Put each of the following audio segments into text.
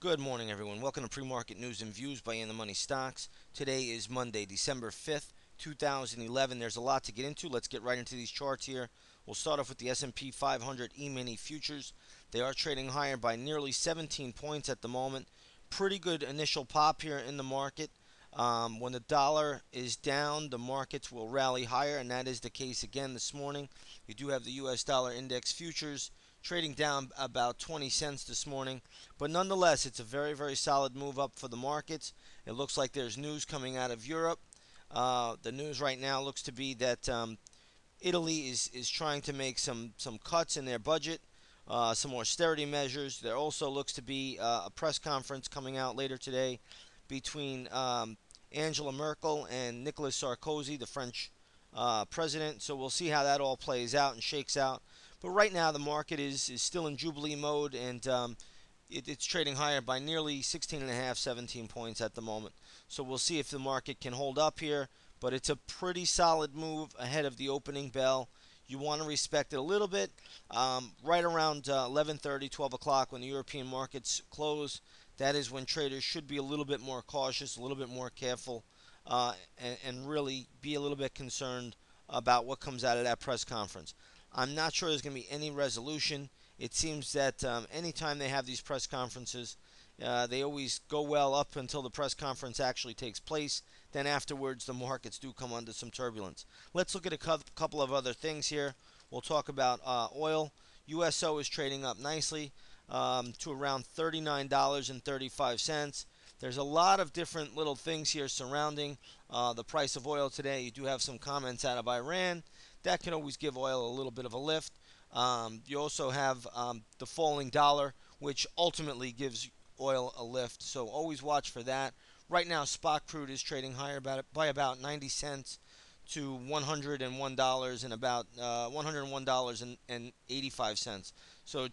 Good morning, everyone. Welcome to Pre-Market News and Views by In the Money Stocks. Today is Monday, December 5th, 2011. There's a lot to get into. Let's get right into these charts here. We'll start off with the S&P 500 E-mini futures. They are trading higher by nearly 17 points at the moment. Pretty good initial pop here in the market. When the dollar is down, the markets will rally higher, and that is the case again this morning. You do have the U.S. dollar index futures trading down about 20 cents this morning. But nonetheless, it's a very, very solid move up for the markets. It looks like there's news coming out of Europe. The news right now looks to be that Italy is trying to make some cuts in their budget, some austerity measures. There also looks to be a press conference coming out later today between Angela Merkel and Nicolas Sarkozy, the French president. So we'll see how that all plays out and shakes out. But right now, the market is still in Jubilee mode, and it's trading higher by nearly 16 and a half, 17 points at the moment. So we'll see if the market can hold up here, but it's a pretty solid move ahead of the opening bell. You want to respect it a little bit. Right around 11:30, 12 o'clock when the European markets close, that is when traders should be a little bit more cautious, a little bit more careful, and really be a little bit concerned about what comes out of that press conference. I'm not sure there's going to be any resolution. It seems that anytime they have these press conferences, they always go well up until the press conference actually takes place. Then afterwards, the markets do come under some turbulence. Let's look at a couple of other things here. We'll talk about oil. USO is trading up nicely to around $39.35. There's a lot of different little things here surrounding the price of oil today. You do have some comments out of Iran. That can always give oil a little bit of a lift. You also have the falling dollar, which ultimately gives oil a lift. So always watch for that. Right now, spot crude is trading higher by about 90 cents to $101 and about $101.85. So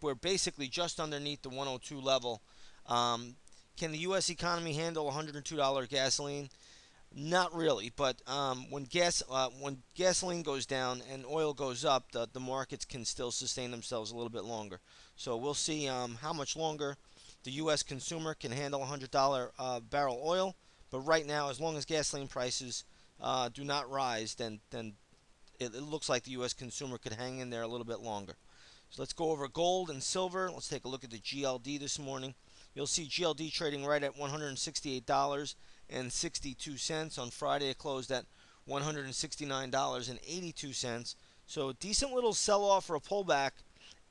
we're basically just underneath the 102 level. Can the U.S. economy handle $102 gasoline? Not really, but when gasoline goes down and oil goes up, the markets can still sustain themselves a little bit longer. So we'll see how much longer the U.S. consumer can handle $100 barrel oil. But right now, as long as gasoline prices do not rise, then it looks like the U.S. consumer could hang in there a little bit longer. So let's go over gold and silver. Let's take a look at the GLD this morning. You'll see GLD trading right at $168.62. On Friday, it closed at $169.82. So a decent little sell-off or a pullback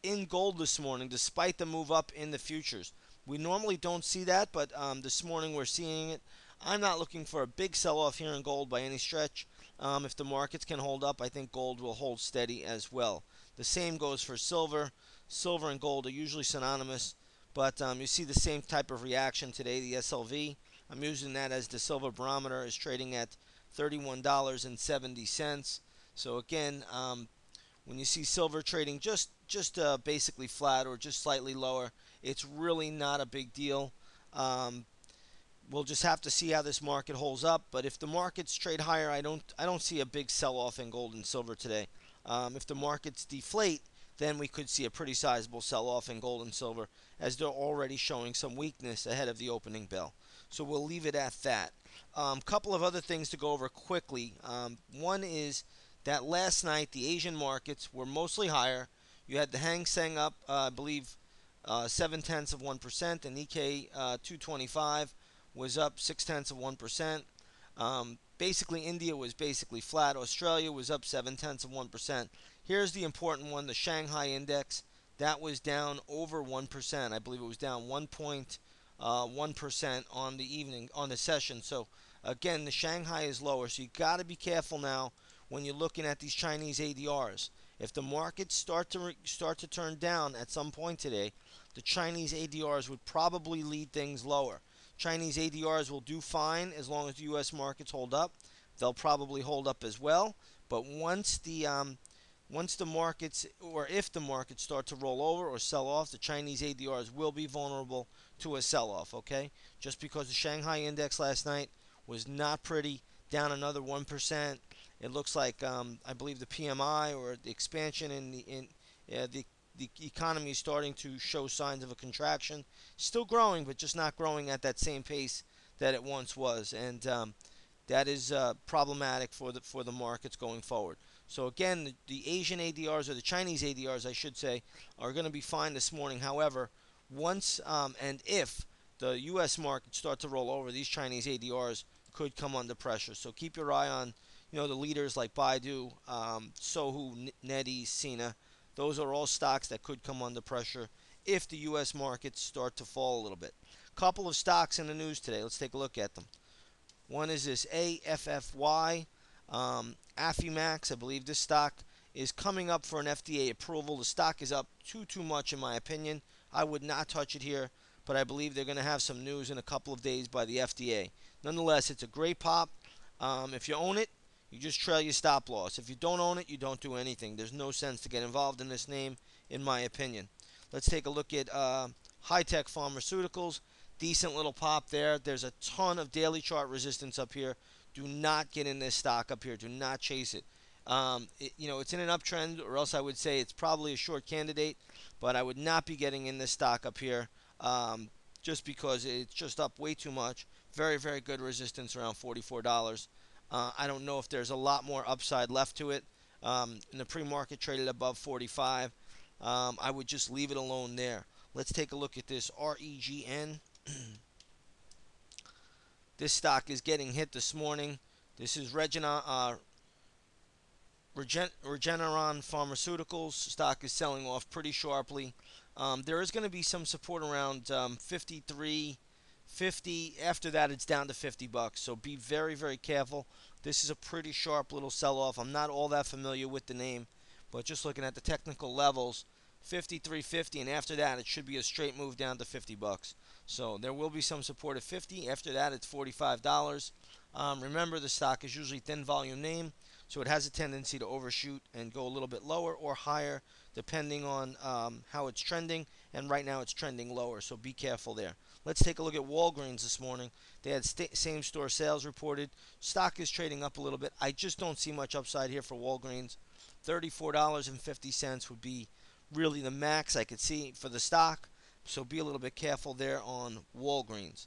in gold this morning, despite the move up in the futures. We normally don't see that, but this morning we're seeing it. I'm not looking for a big sell-off here in gold by any stretch. If the markets can hold up, I think gold will hold steady as well. The same goes for silver. Silver and gold are usually synonymous, but you see the same type of reaction today. The SLV, I'm using that as the silver barometer, is trading at $31.70. So again, when you see silver trading just basically flat or just slightly lower, it's really not a big deal. We'll just have to see how this market holds up. But if the markets trade higher, I don't see a big sell-off in gold and silver today. If the markets deflate, then we could see a pretty sizable sell-off in gold and silver, as they're already showing some weakness ahead of the opening bell. So we'll leave it at that. Couple of other things to go over quickly. One is that last night the Asian markets were mostly higher. You had the Hang Seng up, I believe, 0.7%. The Nikkei 225 was up 0.6%. Basically, India was basically flat. Australia was up 0.7%. Here's the important one: the Shanghai index. That was down over 1%. I believe it was down 1.1% on the evening on the session. So again, the Shanghai is lower. So you got to be careful now when you're looking at these Chinese ADRs. If the markets start to turn down at some point today, the Chinese ADRs would probably lead things lower. Chinese ADRs will do fine as long as the U.S. markets hold up. They'll probably hold up as well. But once the markets, or if the markets start to roll over or sell off, the Chinese ADRs will be vulnerable to a sell-off. Okay, just because the Shanghai index last night was not pretty, down another 1%. It looks like I believe the PMI, or the expansion in the the economy is starting to show signs of a contraction. Still growing, but just not growing at that same pace that it once was, and that is problematic for the markets going forward. So again, the Asian ADRs, or the Chinese ADRs, I should say, are going to be fine this morning. However, once and if the U.S. markets start to roll over, these Chinese ADRs could come under pressure. So keep your eye on, the leaders like Baidu, Sohu, NetEase, Sina. Those are all stocks that could come under pressure if the U.S. markets start to fall a little bit. Couple of stocks in the news today. Let's take a look at them. One is this AFFY, Affimax. I believe this stock is coming up for an FDA approval. The stock is up too much in my opinion. I would not touch it here, but I believe they're going to have some news in a couple of days by the FDA. Nonetheless, it's a great pop. If you own it, you just trail your stop loss. If you don't own it, you don't do anything. There's no sense to get involved in this name, in my opinion. Let's take a look at high-tech pharmaceuticals. Decent little pop there. There's a ton of daily chart resistance up here. Do not get in this stock up here. Do not chase it. It's in an uptrend, or else I would say it's probably a short candidate, but I would not be getting in this stock up here just because it's just up way too much. Very, very good resistance around $44. I don't know if there's a lot more upside left to it. In the pre-market traded above 45. I would just leave it alone there. Let's take a look at this REGN. This stock is getting hit this morning. This is Regeneron Pharmaceuticals. Stock is selling off pretty sharply. There is going to be some support around 53.50. After that, it's down to $50. So be very, very careful. This is a pretty sharp little sell-off. I'm not all that familiar with the name, but just looking at the technical levels, 53.50, and after that, it should be a straight move down to $50. So there will be some support at 50. After that, it's $45. Remember, the stock is usually thin volume name, so it has a tendency to overshoot and go a little bit lower or higher depending on how it's trending. And right now, it's trending lower, so be careful there. Let's take a look at Walgreens this morning. They had same-store sales reported. Stock is trading up a little bit. I just don't see much upside here for Walgreens. $34.50 would be really the max I could see for the stock. So be a little bit careful there on Walgreens.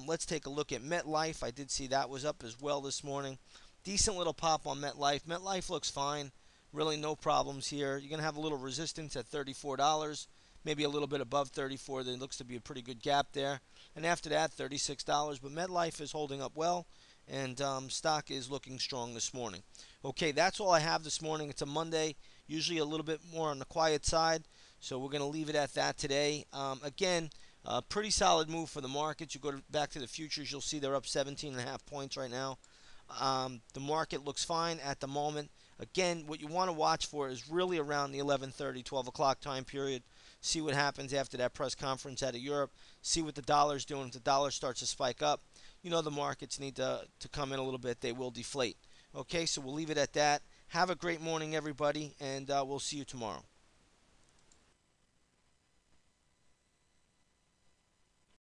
Let's take a look at MetLife. I did see that was up as well this morning. Decent little pop on MetLife. MetLife looks fine. Really no problems here. You're going to have a little resistance at $34. Maybe a little bit above 34. There looks to be a pretty good gap there. And after that, $36. But MetLife is holding up well. And stock is looking strong this morning. Okay, that's all I have this morning. It's a Monday. Usually a little bit more on the quiet side. So we're going to leave it at that today. Again, pretty solid move for the markets. You go back to the futures, you'll see they're up 17.5 points right now. The market looks fine at the moment. Again, what you want to watch for is really around the 11:30, 12 o'clock time period. See what happens after that press conference out of Europe. See what the dollar's doing. If the dollar starts to spike up, the markets need to come in a little bit. They will deflate. Okay, so we'll leave it at that. Have a great morning, everybody, and we'll see you tomorrow.